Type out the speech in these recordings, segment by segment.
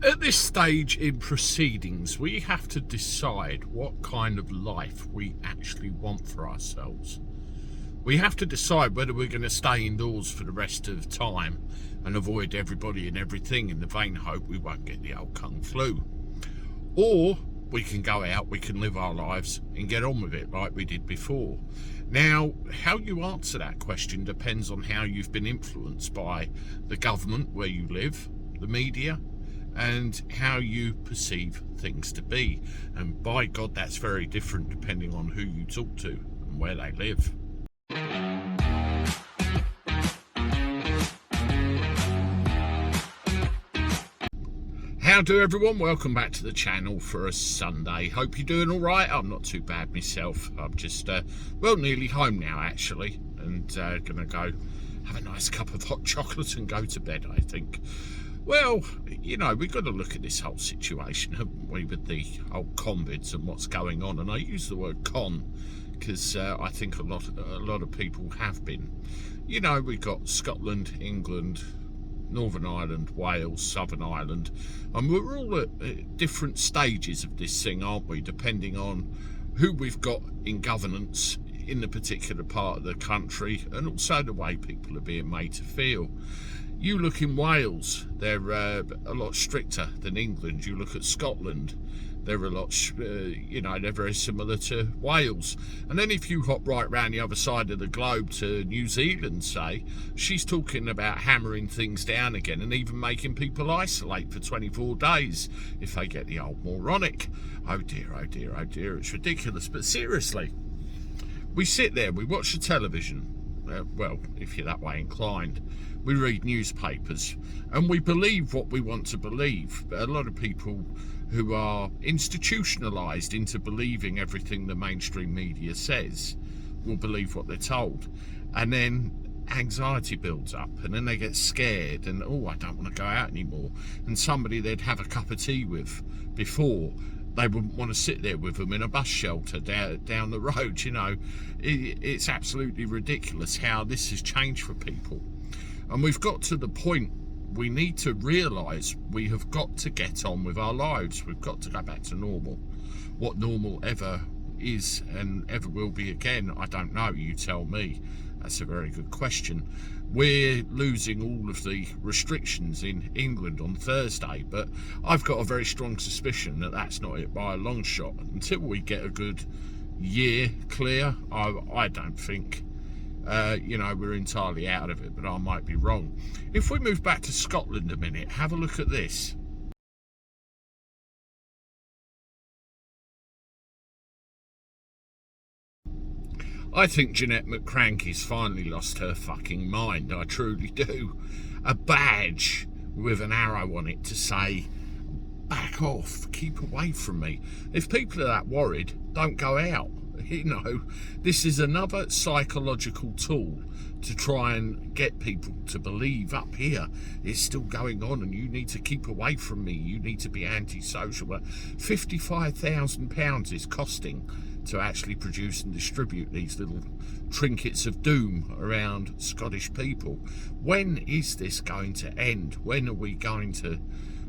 At this stage in proceedings, we have to decide what kind of life we actually want for ourselves. We have to decide whether we're going to stay indoors for the rest of time and avoid everybody and everything in the vain hope we won't get the old kung flu. Or we can go out, we can live our lives and get on with it like we did before. Now, how you answer that question depends on how you've been influenced by the government where you live, the media, and how you perceive things to be. And by God, that's very different depending on who you talk to and where they live. How do everyone? Welcome back to the channel for a Sunday. Hope you're doing all right. I'm not too bad myself. I'm just, nearly home now actually, and gonna go have a nice cup of hot chocolate and go to bed, I think. Well, you know, we've got to look at this whole situation, haven't we, with the old convids and what's going on. And I use the word con because I think a lot of people have been. You know, we've got Scotland, England, Northern Ireland, Wales, Southern Ireland, and we're all at different stages of this thing, aren't we, depending on who we've got in governance in the particular part of the country and also the way people are being made to feel. You look in Wales, they're a lot stricter than England. You look at Scotland, they're a lot, they're very similar to Wales. And then if you hop right round the other side of the globe to New Zealand, say, she's talking about hammering things down again and even making people isolate for 24 days if they get the old moronic. Oh dear, oh dear, oh dear, it's ridiculous. But seriously, we sit there, we watch the television. Well, if you're that way inclined, we read newspapers and we believe what we want to believe. But a lot of people who are institutionalized into believing everything the mainstream media says will believe what they're told, and then anxiety builds up and then they get scared and, oh, I don't want to go out anymore. And somebody they'd have a cup of tea with before, they wouldn't want to sit there with them in a bus shelter down the road. You know, it's absolutely ridiculous how this has changed for people. And we've got to the point we need to realise we have got to get on with our lives. We've got to go back to normal. What normal ever is and ever will be again, I don't know. You tell me. That's a very good question. We're losing all of the restrictions in England on Thursday, but I've got a very strong suspicion that that's not it by a long shot. Until we get a good year clear, I don't think we're entirely out of it, but I might be wrong. If we move back to Scotland a minute, have a look at this. I think Jeanette McCrankey's finally lost her fucking mind, I truly do. A badge with an arrow on it to say, back off, keep away from me. If people are that worried, don't go out. You know, this is another psychological tool to try and get people to believe up here it's still going on and you need to keep away from me, you need to be antisocial. But £55,000 is costing to actually produce and distribute these little trinkets of doom around Scottish people. When is this going to end? When are we going to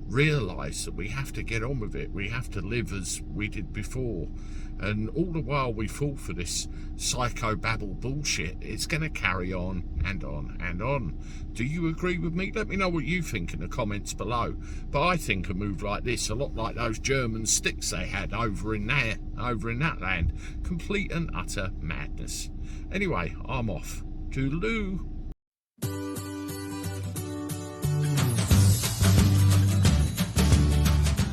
realise that we have to get on with it? We have to live as we did before. And all the while we fall for this psychobabble bullshit, it's going to carry on and on and on. Do you agree with me? Let me know what you think in the comments below. But I think a move like this, a lot like those German sticks they had over in that land, complete and utter madness. Anyway, I'm off. Toodaloo.